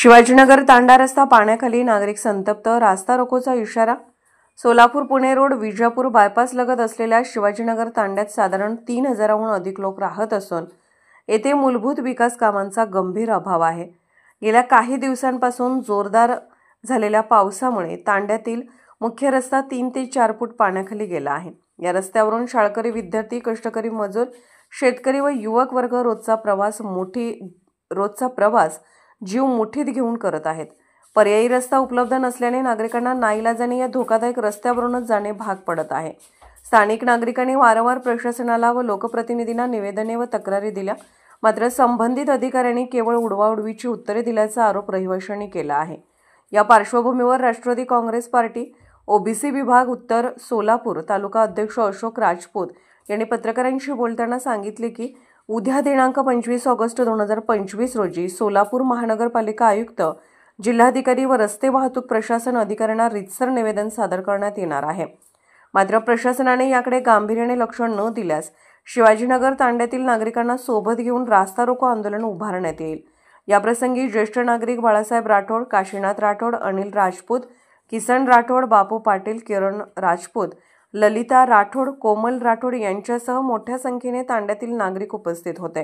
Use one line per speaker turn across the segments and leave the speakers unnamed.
शिवाजीनगर तांडा रस्ता पाण्याखाली, नागरिक संतप्त, रास्ता रोकोचा इशारा। सोलापूर पुणे रोड विजापूर बायपास लगत असलेल्या शिवाजीनगर तांड्यात साधारण 3000हून अधिक लोक राहत असून येथे मूलभूत विकास कामांचा गंभीर अभाव आहे। गेल्या काही दिवसांपासून जोरदार झालेल्या पावसामुळे तांड्यातील मुख्य रस्ता 3 ते 4 फूट पाण्याखाली गेला आहे। या रस्त्यावरून शाळकरी विद्यार्थी, कष्टकरी मजूर, शेतकरी व युवक वर्ग रोजचा प्रवास जीव मुठीत घेऊन करत आहेत। पर्यायी रस्ता उपलब्ध नसल्याने नागरिकांना नाईलाजाने या धोकादायक रस्त्यावरूनच जाणे भाग पडत आहे। स्थानिक नागरिकांनी वारंवार प्रशासनाला व लोकप्रतिनिधींना निवेदने व तक्रारी दिल्या, मात्र संबंधित अधिकाऱ्यांनी केवळ उडवाउडवीची उत्तरे दिल्याचा आरोप रहिवाशांनी केला आहे। या पार्श्वभूमीवर राष्ट्रवादी काँग्रेस पार्टी ओबीसी विभाग उत्तर सोलापूर तालुका अध्यक्ष अशोक राजपूत यांनी पत्रकारांशी बोलताना सांगितले की उद्या दिनांक 25 ऑगस्ट 2025 रोजी सोलापूर महानगरपालिका आयुक्त, जिल्हाधिकारी व रस्ते वाहतूक प्रशासन अधिकाऱ्यांना रितसर निवेदन सादर करण्यात येणार आहे। मात्र प्रशासनाने याकडे गांभीर्याने लक्ष न दिल्यास शिवाजीनगर तांड्यातील नागरिकांना सोबत घेऊन रास्ता रोको आंदोलन उभारण्यात येईल। याप्रसंगी ज्येष्ठ नागरिक बाळासाहेब राठोड, काशीनाथ राठोड, अनिल राजपूत, किसन राठोड, बापू पाटील, किरण राजपूत, ललिता राठोड, कोमल राठोड यांच्यासह मोठ्या संख्येने तांड्यातील नागरिक उपस्थित होते।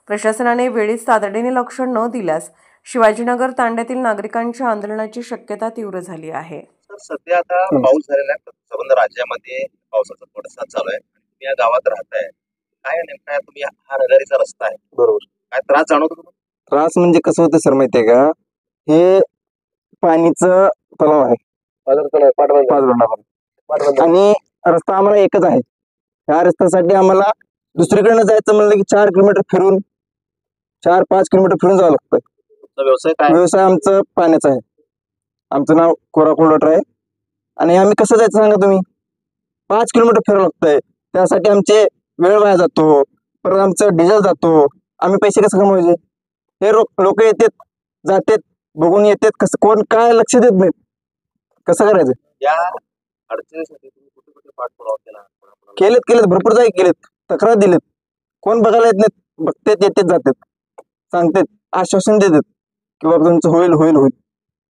प्रशासनाने वेळीच तातडीने लक्ष न दिल्यास शिवाजीनगर तांड्यातील नागरिकांच्या आंदोलनाची शक्यता तीव्र झाली आहे।
सध्या आता पाऊस झालेला आहे, संबंध राज्यामध्ये पावसाचा पडसाद चालू आहे। तुम्ही या गावात राहताय, काय नेमका तुम्ही हा नगरीचा रस्ता आहे, बरोबर, काय त्रास जाणवतो तुम्हाला?
त्रास म्हणजे कसं होतं सर माहितीये का, हे पाणीचं तलाव आहे आणि रस्ता आम्हाला एकच आहे। या रस्त्यासाठी आम्हाला दुसरीकडे जायचं म्हणलं की 4 किलोमीटर फिरून 4-5 किलोमीटर फिरून जावं लागतं।
व्यवसाय काय?
व्यवसाय आमचं पाण्याचा आहे। आमचं नाव कोराकुलटर आहे आणि आम्ही कसं जायचं सांगा तुम्ही, 5 किलोमीटर फिरावं लागतंय। त्यासाठी आमचे वेळ वाया जातो, परत आमचं डिझेल जातो। आम्ही पैसे कसं कमवायचे? हे लोक येतात जातात, बघून येतात, कसं कोण काय लक्ष देत नाहीत, कसं करायचं?
या अडचणीसाठी तुम्ही कुठे कुठे पाठपुरावा
केलेत भरपूर जागी केलेत, तक्रार दिलेत, कोण बघायला येत नाहीत, बघतात येतात जातात, सांगतात, आश्वासन देतात की बाबा तुमचं होईल होईल होईल,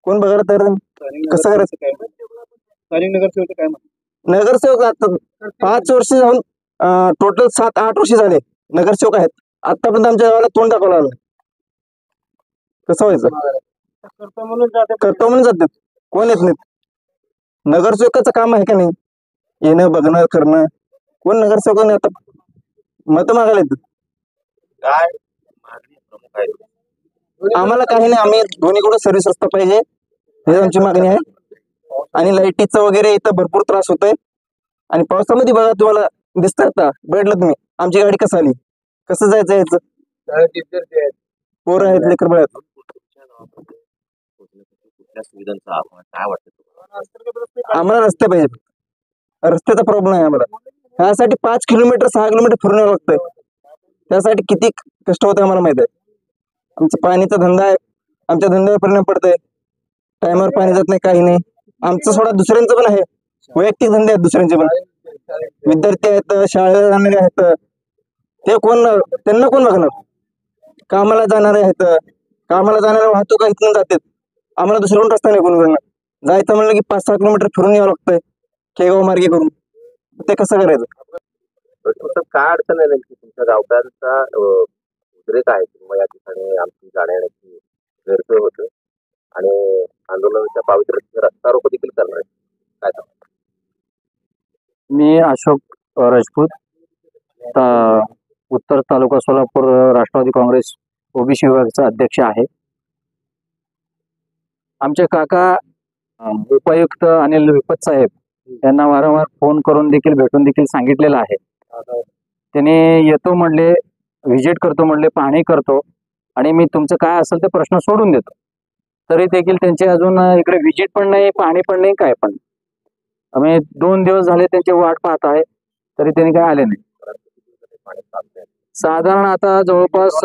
कोण बघायला तयार नाही। कसं करायचं?
काय
नगरसेवक आता 5 वर्ष जाऊन टोटल 7-8 वर्ष झाले नगरसेवक आहेत, आतापर्यंत आमच्या गावाला तोंड दाखवलं आलं। कसं व्हायचं? करतो म्हणून जातात, कोण येत नाहीत। नगरसेवकाचं काम आहे का नाही येणं, बघणं, करणं? कोण नगरसेवकाने आता मत मागायला येतात?
काय मागणी प्रमुख आहे?
आम्हाला काही नाही, आम्ही दोन्हीकडे सर्व्हिस रस्ता पाहिजे, हे आमची मागणी आहे। आणि लाईटीचं वगैरे इथं भरपूर त्रास होतोय आणि पावसामध्ये बघा तुम्हाला दिसतं, आता बघितलं तुम्ही आमची गाडी कसं आली, कसं जायचं यायचं, पोरं आहेत, लेकर आहेत। आम्हाला रस्ते पाहिजे, रस्त्याचा प्रॉब्लेम आहे आम्हाला। त्यासाठी 5 किलोमीटर 6 किलोमीटर फिरून यावं लागतंय, त्यासाठी किती कष्ट होतं आम्हाला माहित आहे। आमचा पाणीचा धंदा आहे, आमच्या धंद्यावर परिणाम पडतोय, टायमावर पाणी जात नाही, काही नाही। आमचं सोडा दुसऱ्यांचं पण आहे, वैयक्तिक धंदे आहेत दुसऱ्यांचे पण, विद्यार्थी आहेत, शाळेला जाणारे आहेत, ते कोण, त्यांना कोण बघणार? कामाला जाणारे आहेत, कामाला जाणारे वाहतूक इथून जातात, आम्हाला दुसरीकडून रस्ता नाही कोण करणार। जायचं म्हणलं की 5-6 किलोमीटर फिरून यावं लागतंय, केगाव मार्गे करून, ते कसं करायचं?
काय अडचण आहे नेमकी तुमच्या गावकऱ्यांचा उद्रेक आहे किंवा या ठिकाणी आमची जाण्याची गैरसोय होते आणि आंदोलनाच्या पावित्र्याचा रस्ता रोको देखील करणार आहे, काय सांगता?
मी अशोक राजपूत, उत्तर तालुका सोलापूर राष्ट्रवादी काँग्रेस ओबीसी विभागाचा अध्यक्ष आहे। आमचे काका उपायुक्त अनिल विपत साहेब यांना वारंवार फोन करून देखील भेटून देखील सांगितलेलं आहे। त्यांनी येतो म्हणले, व्हिजिट करतो म्हणले, पाहणी करतो आणि मी तुमचं काय असेल ते प्रश्न सोडून देतो, तरी देखील त्यांचे अजून इकडे व्हिजिट पण नाही, पाहणी पण नाही, काय पण। आम्ही 2 दिवस झाले त्यांची वाट पाहत आहे, तरी त्यांनी काय आले नाही। साधारण आता जवळपास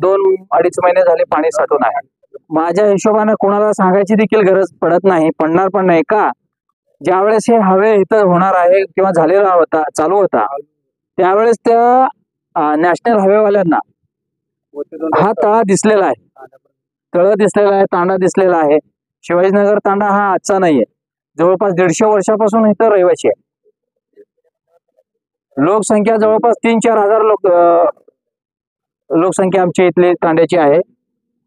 2-2.5 महिने झाले पाणी साठून आहे। माझ्या हिशोबाने कोणाला सांगायची देखील गरज पडत नाही, पडणार पण नाही का, ज्यावेळेस हे हवे इथं होणार आहे किंवा झालेला होता, चालू होता, त्यावेळेस त्या नॅशनल हायवेवाल्यांना हा तळा दिसलेला आहे तळ दिसलेला आहे, तांडा दिसलेला आहे. शिवाजीनगर तांडा हा आजचा नाहीये, जवळपास 150 वर्षापासून इथं रहिवासी आहे. लोकसंख्या जवळपास 3-4 हजार लोकसंख्या आमच्या इथली तांड्याची आहे.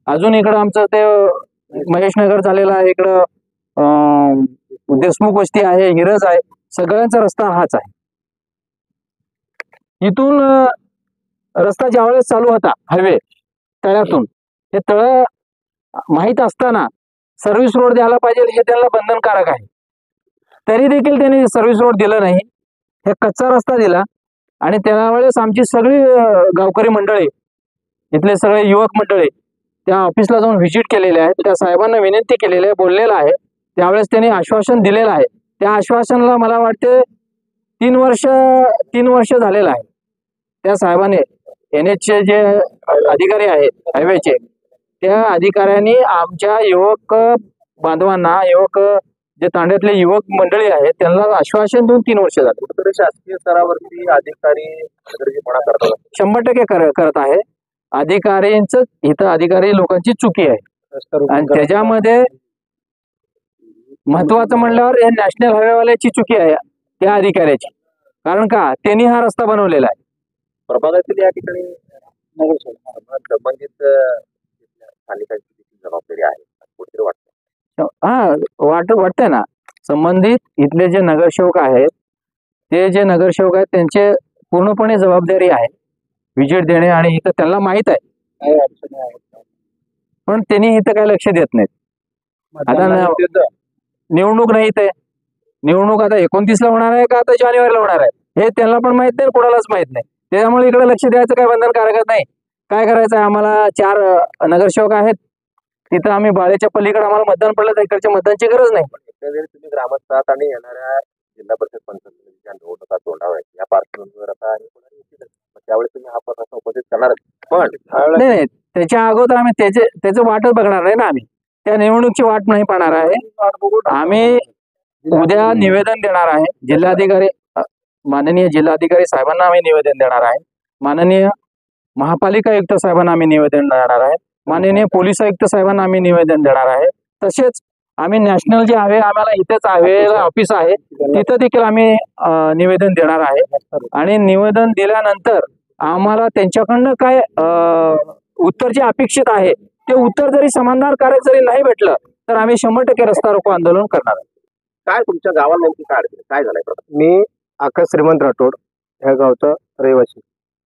अजून इकडं आमचं ते महेशनगर झालेलं आहे, इकडं देशमुख वस्ती आहे, हिरज आहे, सगळ्यांचा रस्ता हाच आहे. इथून रस्ता ज्यावेळेस चालू होता हायवे तळ्यातून, हे तळ माहीत असताना सर्व्हिस रोड द्यायला पाहिजे हे त्यांना बंधनकारक आहे. तरी देखील त्यांनी सर्व्हिस रोड दिला नाही, हे कच्चा रस्ता दिला. आणि त्यावेळेस आमची सगळी गावकरी मंडळी, इथले सगळे युवक मंडळी त्या ऑफिसला जाऊन व्हिजिट केलेले आहेत, त्या साहेबांना विनंती केलेली आहे, बोललेलं आहे. त्यावेळेस त्यांनी आश्वासन दिलेलं आहे. त्या आश्वासनाला मला वाटते 3 वर्ष झालेलं आहे. त्या साहेबांनी NHचे जे अधिकारी आहेत हायवेचे, त्या अधिकाऱ्यांनी आमच्या युवक बांधवांना, युवक जे तांड्यातले युवक मंडळी आहेत त्यांना आश्वासन देऊन 3 वर्ष झाले.
कुठेतरी शासकीय स्तरावरती अधिकारी हलगर्जीपणा करतात.
100% करत आहे. अधिकाऱ्यांचं इथं अधिकारी लोकांची चुकी आहे. आणि त्याच्यामध्ये महत्वाचं म्हणल्यावर हे नॅशनल हायवेवाल्याची चुकी आहे, त्या अधिकाऱ्याची. कारण का, त्यांनी हा रस्ता बनवलेला आहे.
प्रभागातील या ठिकाणी संबंधित स्थानिकांची देखील जबाबदारी आहे कुठेतरी वाटतं.
वाटतंय ना. संबंधित इथले जे नगरसेवक आहेत, ते जे नगरसेवक आहेत त्यांचे पूर्णपणे जबाबदारी आहे व्हिजिट देणे, आणि इथं त्यांना माहित आहे, पण त्यांनी इथं काय लक्ष देत नाहीत. आता निवडणूक नाही, ते निवडणूक आता 29 ला होणार आहे का आता जानेवारीला होणार आहे हे त्यांना पण माहित नाही, कोणालाच माहित नाही. त्याच्यामुळे इकडे लक्ष द्यायचं काही बंधनकारक नाही. काय करायचं आहे, आम्हाला 4 नगरसेवक आहेत, तिथं आम्ही बाळेच्या पलीकडे आम्हाला मतदान पडलं तर इकडच्या मतदानची गरज नाही.
तुम्ही ग्रामस्थ आहात आणि येणाऱ्या जिल्हा परिषद पंचायत समितीच्या निवडणुका तोंडावर आहेत, या पार्श्वभूमीवर आता त्यावेळेस तुम्ही हा प्रश्न उपस्थित करणार. पण
नाही, त्याच्या अगोदर आम्ही त्याचं वाटच बघणार नाही ना. आम्ही त्या निवडणुकीची वाट नाही पाहणार आहे. आम्ही उद्या निवेदन देणार आहे जिल्हाधिकारी, माननीय जिल्हाधिकारी साहेबांना आम्ही निवेदन देणार आहे. माननीय महापालिका आयुक्त साहेबांना आम्ही निवेदन देणार आहे. माननीय पोलीस आयुक्त साहेबांना आम्ही निवेदन देणार आहे. तसेच आम्ही नॅशनल जे हवे, आम्हाला इथेच हवे ऑफिस आहे, तिथं देखील आम्ही निवेदन देणार आहे. आणि निवेदन दिल्यानंतर आम्हाला त्यांच्याकडनं काय उत्तर जे अपेक्षित आहे ते उत्तर जरी समाधानकारक जरी नाही भेटलं तर आम्ही 100% रस्ता रोको आंदोलन करणार आहे.
काय तुमच्या गावाला नेमकी काय अडचण, काय झालंय?
मी आकाश श्रीमंत राठोड ह्या गावचा रहिवासी.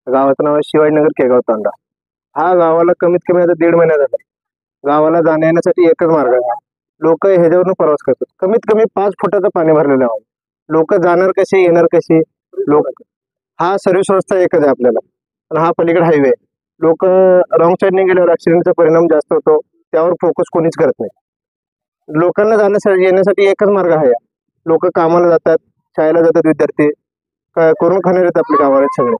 गावाचं नाव आहे शिवाजीनगर केगाव तांडा. हा गावाला कमीत कमी आता 1.5 महिना झाला. गावाला जाण्या येण्यासाठी एकच मार्ग आहे. लोक ह्याच्यावरून प्रवास करतात. कमीत कमी 5 फुटाचं पाणी भरलेलं आहे. लोक जाणार कसे, येणार कसे? हा सर्व्हिस रस्ता एकच आहे आपल्याला, पण हा पलीकडे हायवे. लोक रॉंग साईडने गेल्यावर ऍक्सिडेंटचा परिणाम जास्त होतो, त्यावर फोकस कोणीच करत नाही. लोकांना जाण्यासाठी येण्यासाठी एकच मार्ग आहे. लोक कामाला जातात, शाळेला जातात, विद्यार्थी करून खाणारे आहेत आपल्या गावाला सगळे.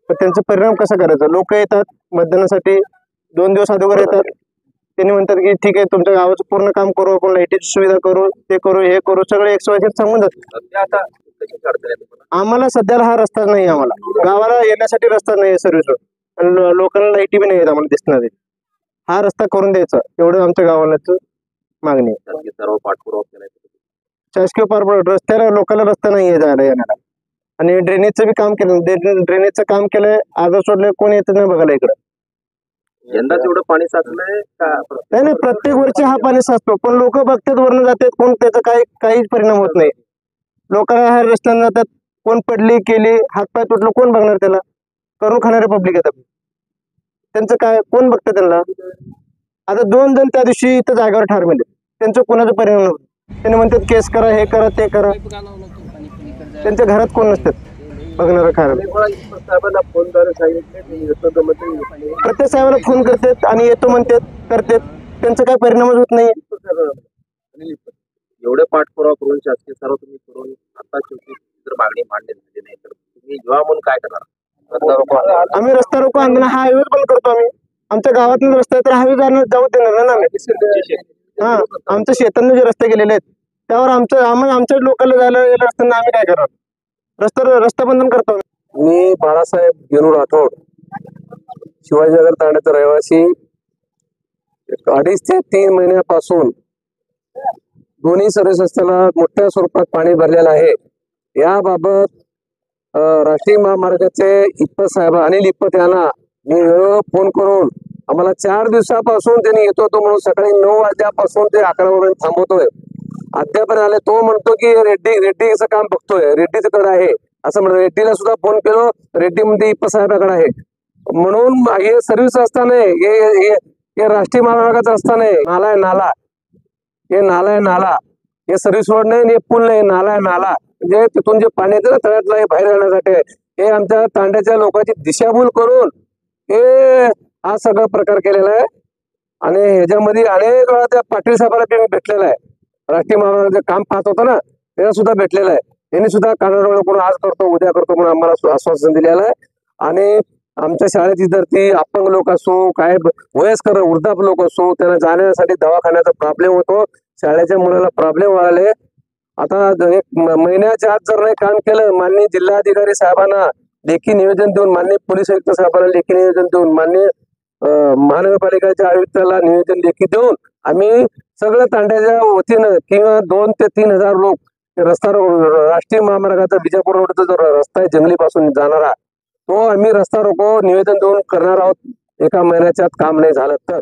तर त्यांचा परिणाम कसा करायचा? लोक येतात मतदानासाठी, 2 दिवस अगोदर येतात. त्यांनी म्हणतात की ठीक आहे, तुमच्या गावाचं पूर्ण काम करू, आपण लाईटीची सुविधा करू, ते करू, हे करू, सगळे XYZ सांगून जातात.
आता कशी अडचण आहे?
आम्हाला सध्याला हा रस्ता नाही, आम्हाला गावाला येण्यासाठी रस्ता नाही आहे सर्व्हिस रोड, आणि लोकांना लाईटी बी नाही आहेत आम्हाला दिसणार. हा रस्ता करून द्यायचा एवढं आमच्या गावाला मागणी आहे.
सर्व पाठपुरावा केलाय
शासकीय पाठपुरावा, रस्त्याला लोकांना रस्ता नाही आहे जायला येण्याला. आणि ड्रेनेजचं बी काम केलं, ड्रेनेजचं काम केलंय, आज सोडलं कोण येत नाही बघायला इकडं.
यंदाच एवढं पाणी साचलंय का?
नाही, प्रत्येक वर्षी हा पाणी साचतो, पण लोक बघतात वरनं जातात, कोण त्याचा काहीच परिणाम होत नाही. लोकांना हा रस्त्यानं जातात, कोण पडली केली, हातपाय तुटलं, कोण बघणार त्याला? करून खाणारे पब्लिक येतात, त्यांचं काय कोण बघतं त्यांना? आता 2 जण त्या दिवशी इथं जागेवर ठार झाले, त्यांचं कोणाचा परिणाम नव्हतं. त्यांनी म्हणतात केस करा, हे करा, ते करा, त्यांच्या घरात कोण नसतात बघणार खायला. प्रत्येक साहेबाला फोन करतात आणि येतो म्हणतात, करतात, त्यांचा काय परिणामच होत नाही.
एवढे पाठपुरावा करून शासकीय सर्व तुम्ही करून आता शेवटी जर मागणी मांडली झाली नाही तर तुम्ही युवा म्हणून काय करणार?
आम्ही रस्ता रोको आंदोलन हा हायवे बंद करतो. आम्ही आमच्या गावातून रस्ता आहे तर हायवे जाऊ देणार ना आम्ही. हा, आमच्या शेतांना जे रस्ते गेलेले आहेत त्यावर आमच्या लोकांना जायला असताना आम्ही काय करणार? रस्ता बंधन करतो.
मी बाळासाहेब गेनू राठोड, शिवाजीनगर तांड्याचा रहिवासी. 2.5 ते 3 महिन्यापासून दोन्ही सर्व्हिस रस्त्याला मोठ्या स्वरूपात पाणी भरलेलं आहे. याबाबत राष्ट्रीय महामार्गाचे इप्पत साहेब अनिल इप्पत यांना मी फोन करून आम्हाला 4 दिवसापासून त्यांनी येतो म्हणून सकाळी 9 वाजल्यापासून ते 11 वाजेपर्यंत थांबवतोय. अद्यापर्यंत आले. तो म्हणतो की रेड्डीचं काम बघतोय, रेड्डीचं कडे आहे असं म्हणतो. रेड्डीला सुद्धा फोन केलो, रेड्डी मध्ये इप्पत साहेबाकडे आहे. म्हणून हे सर्व्हिस रस्ता नाही, हे राष्ट्रीय महामार्गाचा रस्ता नाही, नाला आहे नाला. हे नाला आहे नाला, हे सर्व्हिस रोड नाही, हे पूल नाही, नाला आहे नाला. म्हणजे तिथून जे पाणी येतं ना तळ्यातलं हे बाहेर जाण्यासाठी हे आमच्या तांड्याच्या लोकांची दिशाभूल करून हे हा सगळा प्रकार केलेला आहे. आणि ह्याच्यामध्ये अनेक वेळा त्या पाटील साहेबांना भेटलेला आहे. राष्ट्रीय महामार्गाचं काम पाहत होतं ना त्याला सुद्धा भेटलेलं आहे. त्यांनी सुद्धा कानाडोळे करून आज करतो उद्या करतो म्हणून आम्हाला आश्वासन दिलेलं आहे. आणि आमच्या शाळेत विद्यार्थी अपंग लोक असो, काय वयस्कर वृद्धाप लोक असो, त्यांना जाण्यासाठी दवाखान्याचा प्रॉब्लेम होतो. शाळेच्या मुलाला प्रॉब्लेम व्हायला. आता 1 महिन्याच्या आत जर नाही काम केलं, माननीय जिल्हाधिकारी साहेबांना लेखी निवेदन देऊन, माननीय पोलीस आयुक्त साहेबांना लेखी निवेदन देऊन, माननीय महानगरपालिकेच्या आयुक्ताला निवेदन लेखी देऊन आम्ही सगळं तांड्याच्या वतीनं किंवा 2 ते 3 हजार लोक रस्ता राष्ट्रीय महामार्गाचा बिजापूर रोडचा जो रस्ता आहे जंगलीपासून जाणारा, तो आम्ही रस्ता रोको निवेदन देऊन करणार आहोत. 1 महिन्याच्या आत काम नाही झालं तर